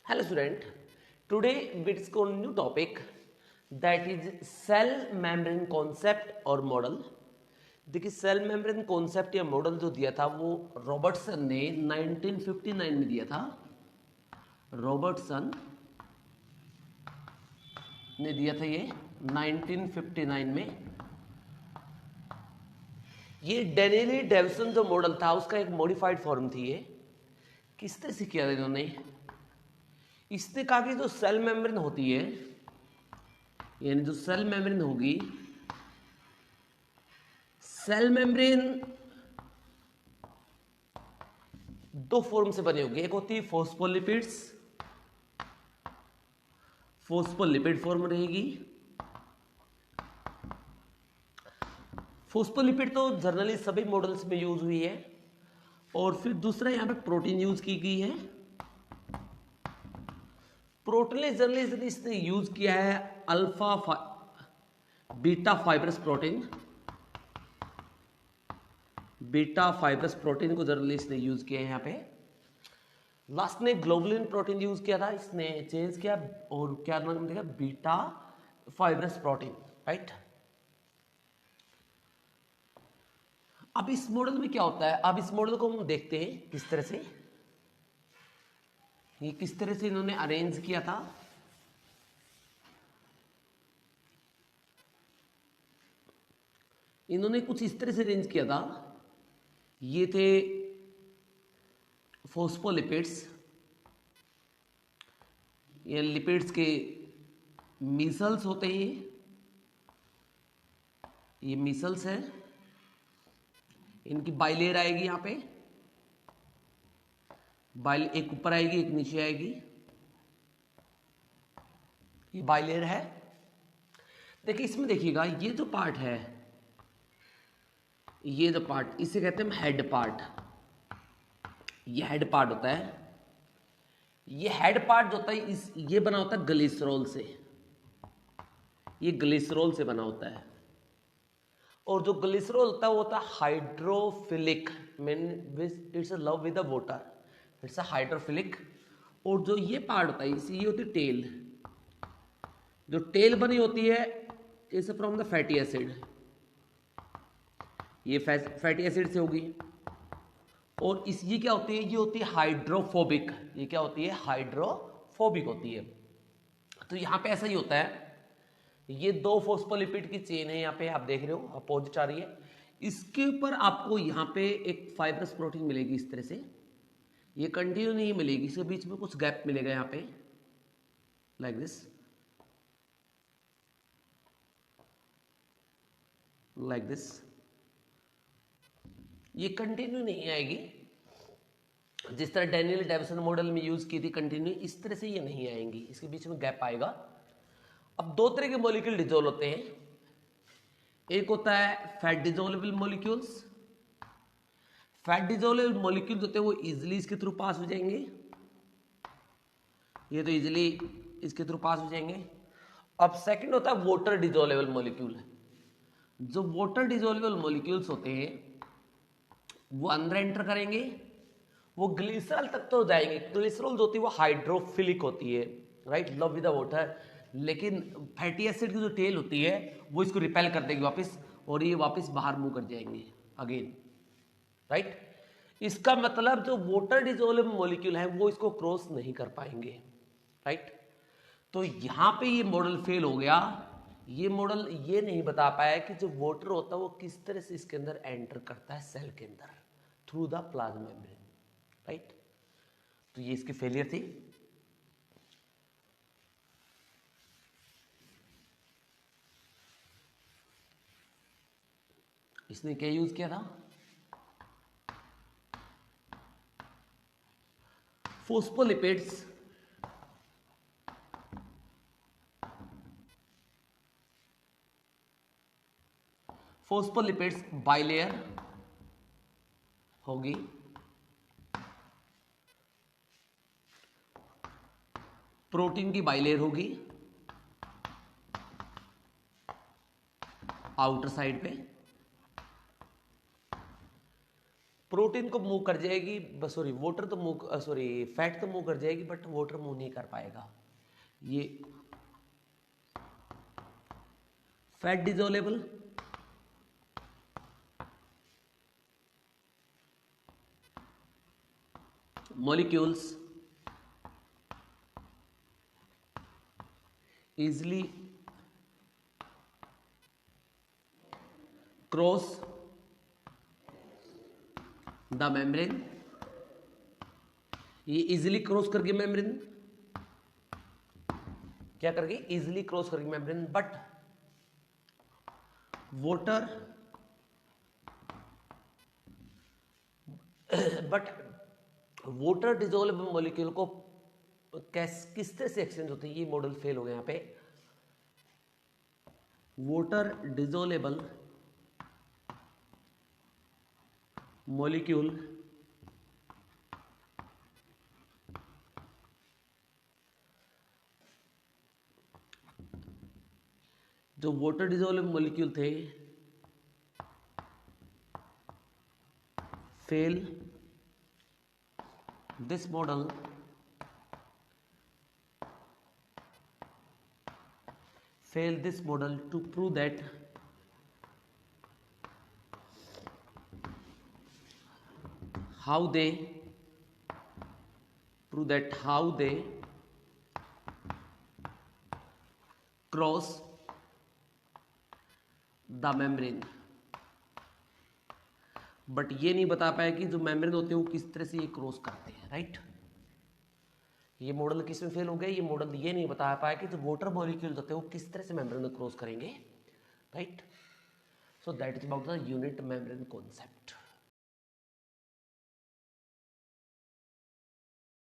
Hello student, today we discuss a new topic that is cell membrane concept और model. देखिए cell membrane concept या model जो दिया था वो रॉबर्टसन ने 1959 में दिया था। रॉबर्टसन ने दिया था ये 1959 में। ये डेनियली डेविसन जो मॉडल था उसका एक मॉडिफाइड फॉर्म थी। ये किस तरह से किया था इन्होंने? इसने कहा कि जो सेल मेम्ब्रेन होती है यानी जो सेल मेम्ब्रेन होगी, सेल मेम्ब्रेन दो फॉर्म से बनी होगी। एक होती है फोस्फोलिपिड्स, फोस्फोलिपिड फॉर्म रहेगी। फोस्फोलिपिड तो जनरली सभी मॉडल्स में यूज हुई है। और फिर दूसरा यहां पे प्रोटीन यूज की गई है। प्रोटीन जनरली इसने यूज किया है beta fibrous protein. Beta fibrous protein को जनरली इसने यूज किया है। यहाँ पे लास्ट ने ग्लोबुलिन प्रोटीन यूज किया था, इसने चेंज किया और क्या नाम दिया? Beta fibrous protein, right. अब इस मॉडल में क्या होता है? अब इस मॉडल को हम देखते हैं किस तरह से, ये किस तरह से इन्होंने अरेंज किया था। इन्होंने कुछ इस तरह से अरेंज किया था। ये थे फोस्फोलिपिड्स, ये लिपिड्स के मिसल्स होते हैं। ये मिसल्स है, इनकी बाइलेयर आएगी यहां पे। बाइल एक ऊपर आएगी एक नीचे आएगी। ये बाइलेयर है। देखिए इसमें देखिएगा ये जो पार्ट है, ये जो पार्ट इसे कहते हैं हेड पार्ट। ये हेड पार्ट होता है। ये हेड पार्ट जो होता है ये बना होता है ग्लिसरॉल से। ये ग्लिसरॉल से बना होता है। और जो ग्लिसरॉल होता है वो होता है hydrophilic, mean it's a love with the water, it's a hydrophilic. और जो ये पार्ट होता है ये होती है टेल। जो टेल बनी होती है is from the fatty acid. ये फैटी एसिड से होगी। और ये क्या होती है? ये होती है हाइड्रोफोबिक। ये क्या होती है? हाइड्रोफोबिक होती है। तो यहां पे ऐसा ही होता है। ये दो फोस्फोलिपिड की चेन है, यहाँ पे आप देख रहे हो अपोजिट आ रही है। इसके ऊपर आपको यहाँ पे एक फाइब्रस प्रोटीन मिलेगी इस तरह से। ये कंटिन्यू नहीं मिलेगी, इसके बीच में कुछ गैप मिलेगा यहाँ पे, लाइक दिस, लाइक दिस। ये कंटिन्यू नहीं आएगी जिस तरह डेनियल डेविसन मॉडल में यूज की थी कंटिन्यू, इस तरह से ये नहीं आएंगी, इसके बीच में गैप आएगा। अब दो तरह के मॉलिक्यूल डिजोल्व होते हैं। एक होता है fat dissolvable molecules. Fat dissolvable molecules होते हैं वो इजिली इसके थ्रू पास हो जाएंगे। ये तो इजिली इसके थ्रू पास हो जाएंगे। अब सेकंड होता है वाटर डिजोल्वेबल मॉलिक्यूल। जो वाटर डिजोल्वेबल मॉलिक्यूल्स होते हैं वो अंदर एंटर करेंगे, वो ग्लिसरॉल तक तो जाएंगे। ग्लिसरॉल जो होती है वो हाइड्रोफिलिक होती है, right, love with the water. लेकिन फैटी एसिड की जो टेल होती है वो इसको रिपेल कर देगी वापस, और ये वापस बाहर मूव कर जाएंगे अगेन, राइट। इसका मतलब जो वाटर डिजोल्वेबल मॉलिक्यूल है वो इसको क्रॉस नहीं कर पाएंगे, राइट। तो यहां पे ये मॉडल फेल हो गया। ये मॉडल ये नहीं बता पाया कि जो वाटर होता है वो किस तरह से इसके अंदर एंटर करता है सेल के अंदर through the plasma membrane, right. तो ये इसकी फेलियर थी। इसने क्या यूज किया था? फोस्फोलिपिड्स। फोस्फोलिपिड्स बाइलेयर होगी। प्रोटीन की बाइलेयर होगी आउटर साइड पे। प्रोटीन को मूव कर जाएगी, सॉरी वाटर तो मूव, सॉरी फैट तो मूव कर जाएगी, बट वाटर मूव नहीं कर पाएगा। ये fat dissolvable molecules easily cross the membrane, ये इजिली क्रॉस करके मेम्ब्रेन क्या करके इजिली क्रॉस करके membrane, but water dissolvable molecule को किस तरह से एक्सचेंज होते हैं, ये मॉडल फेल हो गया यहाँ पे। वाटर डिसोल्वेबल मॉलिक्यूल जो वाटर डिसोल्वेबल मॉलिक्यूल थे fail this model to prove that how they cross the membrane, but ये नहीं बता पाया कि जो मेम्ब्रेन होते हैं वो किस तरह से ये क्रॉस करते हैं, राइट। ये मॉडल किस में फेल हो गया, ये मॉडल ये नहीं बता पाया कि जो वाटर मॉलिक्यूल्स होते हैं वो किस तरह से मेम्ब्रेन में क्रॉस करेंगे, right. So that is about the unit membrane concept.